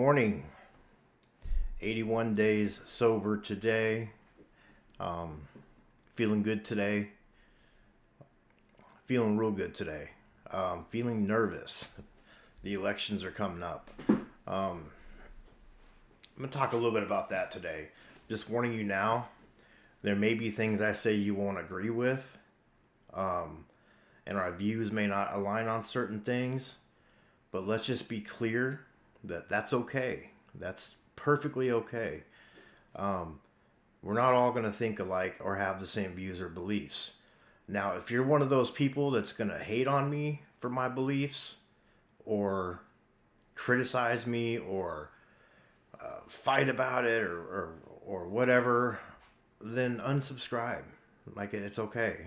morning. 81 days sober today. Um, Feeling good today. Feeling real good today. Feeling nervous. The elections are coming up. I'm going to talk a little bit about that today. Just warning you now, there may be things I say you won't agree with, and our views may not align on certain things, but let's just be clear that that's okay. That's perfectly okay. Um, we're not all going to think alike or have the same views or beliefs. Now, if you're one of those people that's going to hate on me for my beliefs or criticize me or fight about it or whatever, then unsubscribe. Like, it's okay.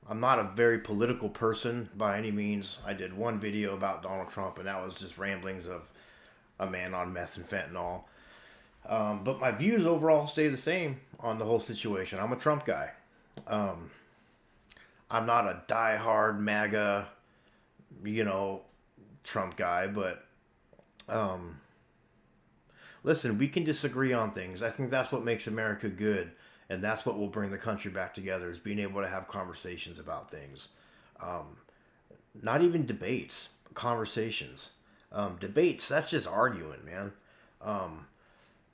I'm not a very political person by any means. I did one video about Donald Trump, and that was just ramblings of a man on meth and fentanyl. But my views overall stay the same on the whole situation. I'm a Trump guy. Um, I'm not a diehard MAGA, you know, Trump guy, but um, listen, we can disagree on things. I think that's what makes America good, and that's what will bring the country back together, is being able to have conversations about things. Um, Not even debates, conversations. Debates, that's just arguing, man. Um,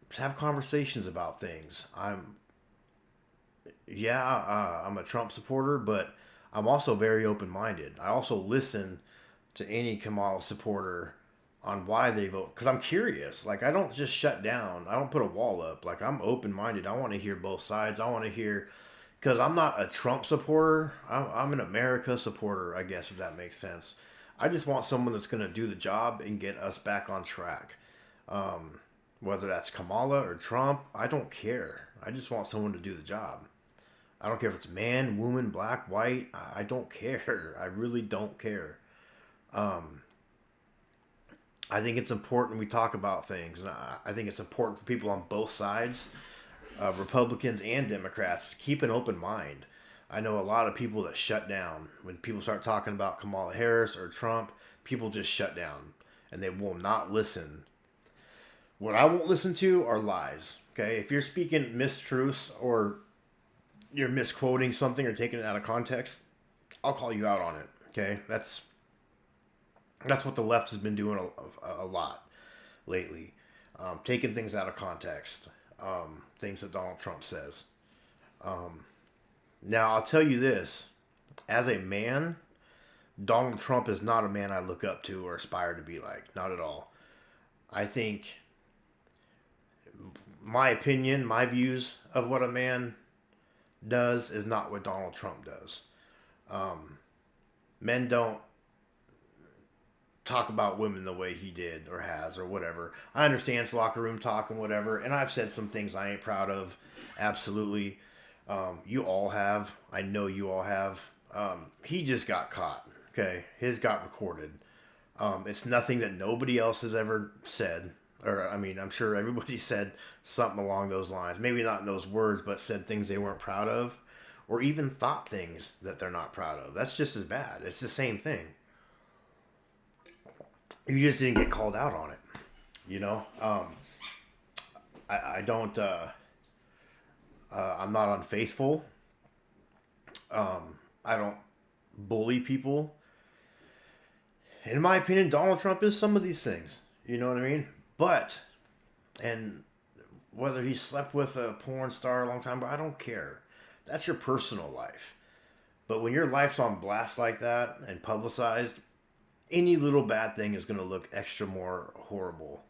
just have conversations about things. I'm a Trump supporter, but I'm also very open minded. I also listen to any Kamala supporter on why they vote because I'm curious. Like, I don't just shut down. I don't put a wall up. Like, I'm open minded. I want to hear both sides. I want to hear because I'm not a Trump supporter. I'm an America supporter, I guess, if that makes sense. I just want someone that's going to do the job and get us back on track. Um, Whether that's Kamala or Trump, I don't care. I just want someone to do the job. I don't care if it's man, woman, black, white. I don't care. I really don't care. Um, I think it's important we talk about things. And I think it's important for people on both sides, Republicans and Democrats, to keep an open mind. I know a lot of people that shut down. When people start talking about Kamala Harris or Trump, people just shut down and they will not listen. What I won't listen to are lies. Okay? If you're speaking mistruths or you're misquoting something or taking it out of context, I'll call you out on it. Okay? That's what the left has been doing a lot lately, taking things out of context, things that Donald Trump says. Um, Now, I'll tell you this. As a man, Donald Trump is not a man I look up to or aspire to be like. Not at all. I think my opinion, my views of what a man does is not what Donald Trump does. Um, Men don't talk about women the way he did or has or whatever. I understand it's locker room talk and whatever, and I've said some things I ain't proud of. Absolutely. You all have. I know you all have. He just got caught. Okay, his got recorded. It's nothing that nobody else has ever said. Or, I mean, I'm sure everybody said something along those lines. Maybe not in those words, but said things they weren't proud of. Or even thought things that they're not proud of. That's just as bad. It's the same thing. You just didn't get called out on it. You know? I don't, I'm not unfaithful. I don't bully people. In my opinion, Donald Trump is some of these things. You know what I mean? But, and whether he slept with a porn star a long time ago, I don't care. That's your personal life. But when your life's on blast like that and publicized, any little bad thing is going to look extra more horrible.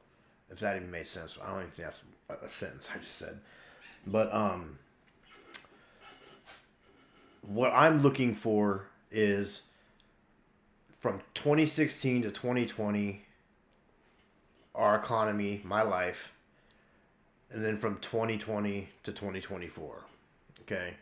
If that even made sense. I don't even think that's a sentence I just said. But what I'm looking for is from 2016 to 2020, our economy, my life, and then from 2020 to 2024. Okay?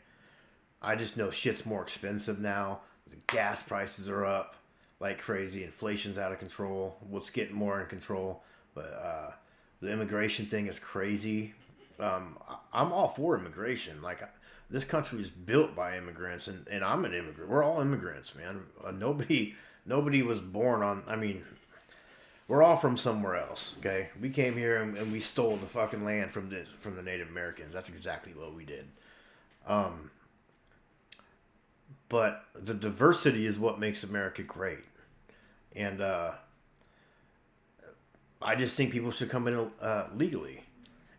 I just know shit's more expensive now. The gas prices are up like crazy. Inflation's out of control. Well, it's getting more in control. But the immigration thing is crazy. I'm all for immigration. Like, this country is built by immigrants, and I'm an immigrant. We're all immigrants, man. Nobody was born on. I mean, We're all from somewhere else, okay? We came here and we stole the fucking land from the Native Americans. That's exactly what we did. Um, but the diversity is what makes America great. And I just think people should come in legally.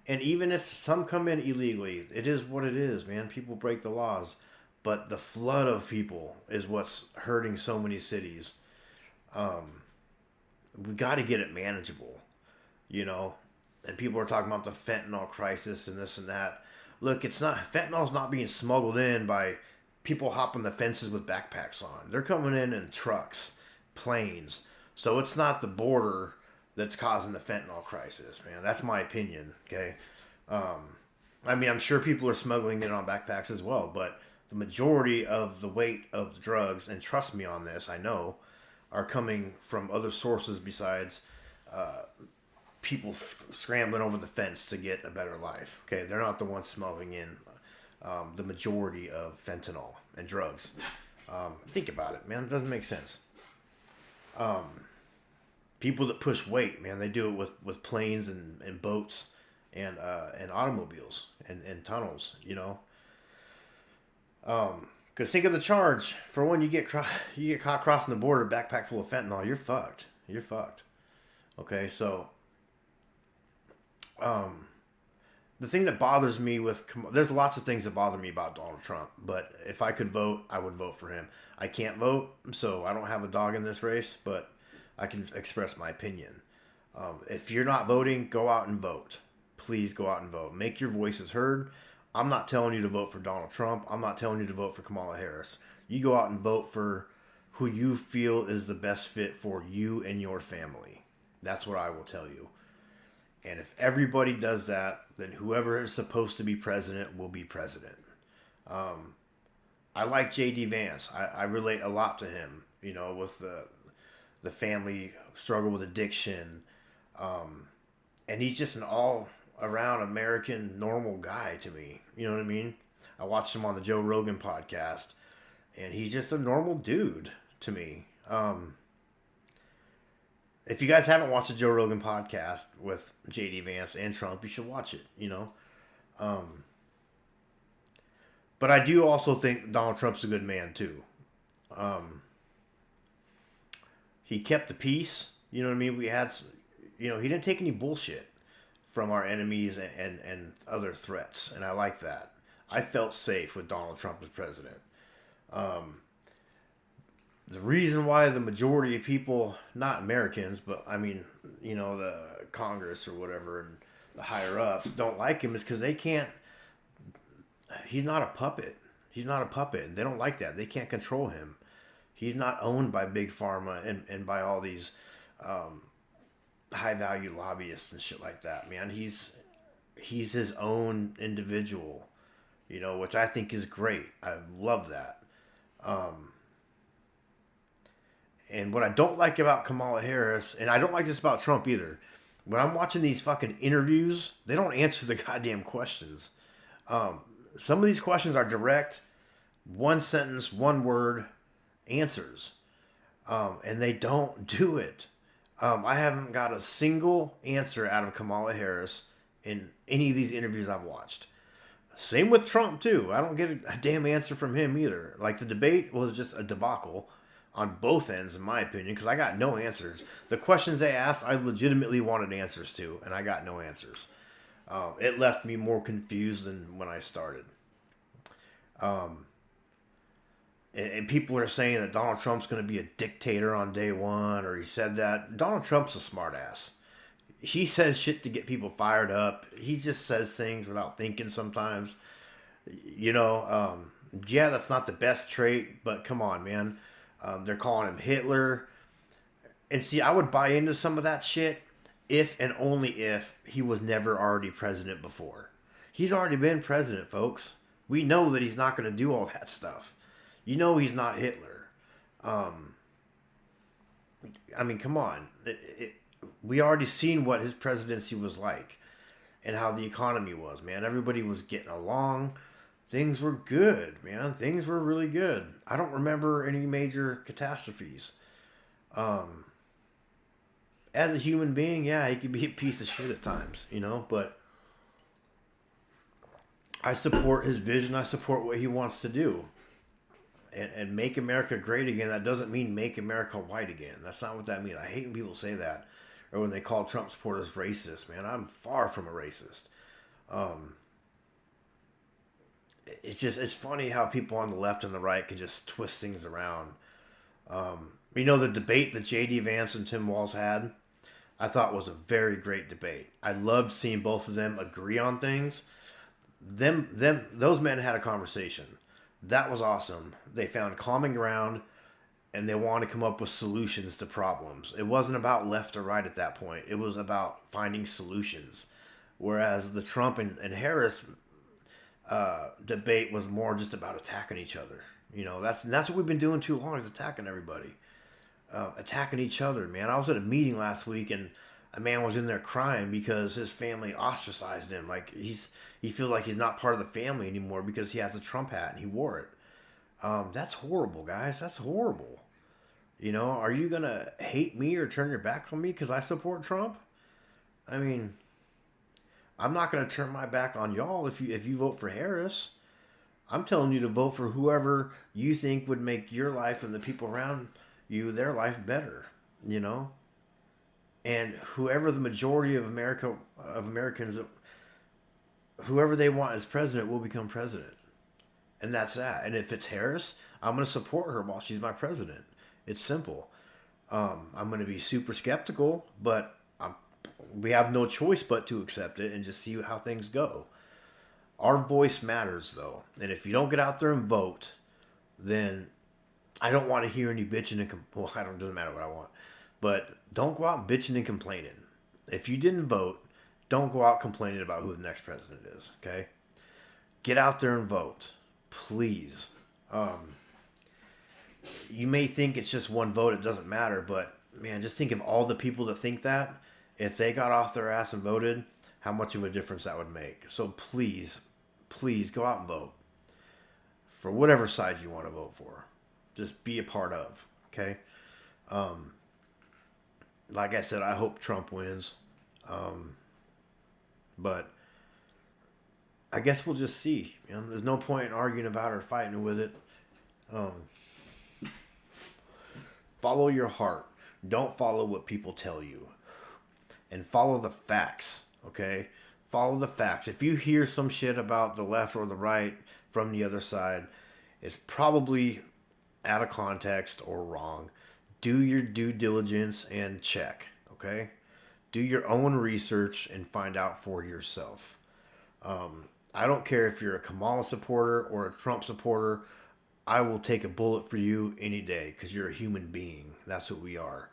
And even if some come in illegally, it is what it is, man. People break the laws. But the flood of people is what's hurting so many cities. Um, we got to get it manageable, you know. And people are talking about the fentanyl crisis and this and that. Look, it's not fentanyl's not being smuggled in by people hopping the fences with backpacks on. They're coming in trucks, planes. So it's not the border that's causing the fentanyl crisis, man. That's my opinion. Okay. I mean, I'm sure people are smuggling it on backpacks as well, but the majority of the weight of the drugs, and trust me on this, I know, are coming from other sources besides uh, people scrambling over the fence to get a better life. Okay, they're not the ones smuggling in the majority of fentanyl and drugs. Think about it, man. It doesn't make sense. Um, People that push weight, man, they do it with planes and boats and automobiles and tunnels, you know. Because think of the charge for when you get caught crossing the border, backpack full of fentanyl, you're fucked. You're fucked. Okay, so um, the thing that bothers me there's lots of things that bother me about Donald Trump, but if I could vote, I would vote for him. I can't vote, so I don't have a dog in this race, but I can express my opinion. If you're not voting, go out and vote. Please go out and vote. Make your voices heard. I'm not telling you to vote for Donald Trump. I'm not telling you to vote for Kamala Harris. You go out and vote for who you feel is the best fit for you and your family. That's what I will tell you. And if everybody does that, then whoever is supposed to be president will be president. I like J.D. Vance. I relate a lot to him, you know, with the family struggle with addiction. And he's just an all around American normal guy to me. You know what I mean? I watched him on the Joe Rogan podcast, and he's just a normal dude to me. If you guys haven't watched the Joe Rogan podcast with JD Vance and Trump, you should watch it, you know. But I do also think Donald Trump's a good man too. He kept the peace. You know what I mean? He didn't take any bullshit from our enemies and other threats, and I like that. I felt safe with Donald Trump as president. The reason why the majority of people, not Americans, but I mean, you know, the Congress or whatever and the higher ups don't like him is because they can't. He's not a puppet. He's not a puppet, and they don't like that. They can't control him. He's not owned by big pharma and by all these high value lobbyists and shit like that. Man, he's his own individual, you know, which I think is great. I love that. And what I don't like about Kamala Harris, and I don't like this about Trump either, when I'm watching these fucking interviews, they don't answer the goddamn questions. Some of these questions are direct, one sentence, one word answers. And they don't do it. I haven't got a single answer out of Kamala Harris in any of these interviews I've watched. Same with Trump, too. I don't get a damn answer from him either. Like, the debate was just a debacle on both ends, in my opinion, because I got no answers. The questions they asked, I legitimately wanted answers to, and I got no answers. It left me more confused than when I started. And people are saying that Donald Trump's going to be a dictator on day one, or he said that. Donald Trump's a smartass. He says shit to get people fired up. He just says things without thinking sometimes. You know, yeah, that's not the best trait, but come on, man. They're calling him Hitler. And see, I would buy into some of that shit if and only if he was never already president before. He's already been president, folks. We know that he's not going to do all that stuff. You know he's not Hitler. I mean, come on. We already seen what his presidency was like and how the economy was, man. Everybody was getting along. Things were good, man. Things were really good. I don't remember any major catastrophes. As a human being, yeah, he could be a piece of shit at times, you know, but I support his vision. I support what he wants to do. And make America great again. That doesn't mean make America white again. That's not what that means. I hate when people say that, or when they call Trump supporters racist. Man, I'm far from a racist. Um, it's funny how people on the left and the right can just twist things around. The debate that J.D. Vance and Tim Walz had, I thought was a very great debate. I loved seeing both of them agree on things. Those men had a conversation. That was awesome. They found common ground and they want to come up with solutions to problems. It wasn't about left or right at that point. It was about finding solutions. Whereas the Trump and Harris debate was more just about attacking each other. That's what we've been doing too long, is attacking everybody, attacking each other. Man, I was at a meeting last week and a man was in there crying because his family ostracized him. Like he feels like he's not part of the family anymore because he has a Trump hat and he wore it. That's horrible, guys. That's horrible. Are you gonna hate me or turn your back on me because I support Trump? I mean, I'm not gonna turn my back on y'all if you vote for Harris. I'm telling you to vote for whoever you think would make your life and the people around you, their life better. You know, and whoever the majority of Americans, whoever they want as president will become president, and that's that. And if it's Harris, I'm going to support her while she's my president. It's simple. I'm going to be super skeptical, but we have no choice but to accept it and just see how things go. Our voice matters, though, and if you don't get out there and vote, then I don't want to hear any bitching and well, it doesn't matter what I want, but don't go out bitching and complaining. If you didn't vote, don't go out complaining about who the next president is. Okay, get out there and vote, please. You may think it's just one vote; it doesn't matter, but man, just think of all the people that think that. If they got off their ass and voted, how much of a difference that would make. So please, please go out and vote for whatever side you want to vote for. Just be a part of. Okay. Like I said, I hope Trump wins. But I guess we'll just see. There's no point in arguing about it or fighting with it. Follow your heart. Don't follow what people tell you. And follow the facts, okay? Follow the facts. If you hear some shit about the left or the right from the other side, it's probably out of context or wrong. Do your due diligence and check, okay? Do your own research and find out for yourself. I don't care if you're a Kamala supporter or a Trump supporter. I will take a bullet for you any day because you're a human being. That's what we are.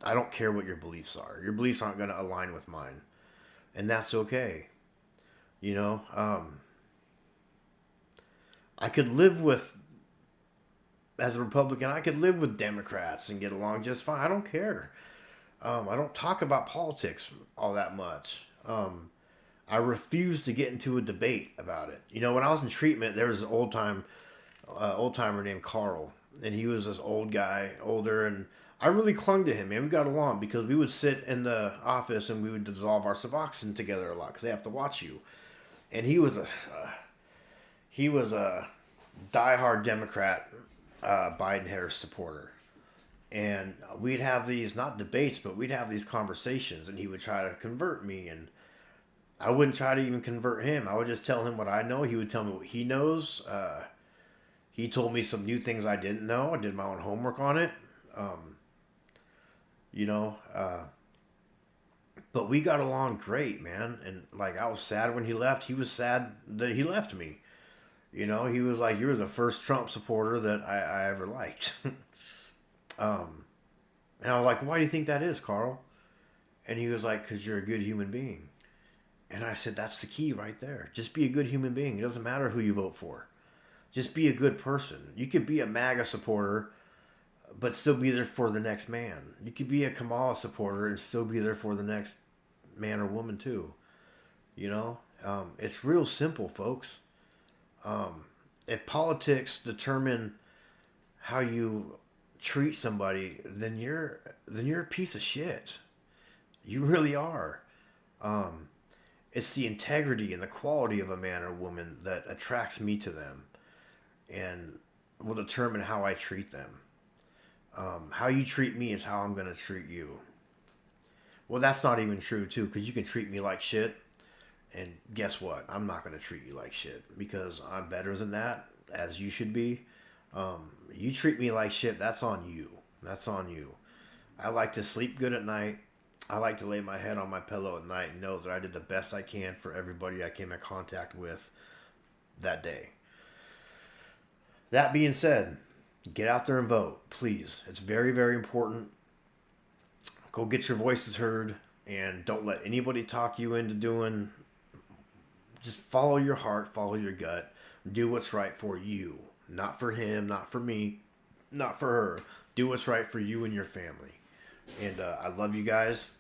I don't care what your beliefs are. Your beliefs aren't going to align with mine. And that's okay. I could live with, as a Republican, I could live with Democrats and get along just fine. I don't care. I don't talk about politics all that much. I refuse to get into a debate about it. When I was in treatment, there was an old timer named Carl, and he was this old guy, older, and I really clung to him, man. We got along because we would sit in the office and we would dissolve our Suboxone together a lot because they have to watch you. And he was a diehard Democrat, Biden-Harris supporter. And we'd have these, not debates, but we'd have these conversations, and he would try to convert me, and I wouldn't try to even convert him. I would just tell him what I know. He would tell me what he knows. He told me some new things I didn't know. I did my own homework on it. But we got along great, man. And I was sad when he left. He was sad that he left me. He was like, "You're the first Trump supporter that I ever liked." And I was like, "Why do you think that is, Carl?" And he was like, "'Cause you're a good human being." And I said, "That's the key right there. Just be a good human being. It doesn't matter who you vote for. Just be a good person. You could be a MAGA supporter, but still be there for the next man. You could be a Kamala supporter and still be there for the next man or woman too. It's real simple, folks. If politics determine how you treat somebody, then you're a piece of shit. You really are. Um, it's the integrity and the quality of a man or woman that attracts me to them and will determine how I treat them. How you treat me is how I'm going to treat you. Well, that's not even true, too, because you can treat me like shit. And guess what? I'm not going to treat you like shit because I'm better than that, as you should be. You treat me like shit, that's on you. That's on you. I like to sleep good at night. I like to lay my head on my pillow at night and know that I did the best I can for everybody I came in contact with that day. That being said, get out there and vote, please. It's very, very important. Go get your voices heard and don't let anybody talk you into doing. Just follow your heart, follow your gut. Do what's right for you. Not for him, not for me, not for her. Do what's right for you and your family. And I love you guys.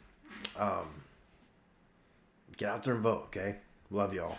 Get out there and vote, okay? Love y'all.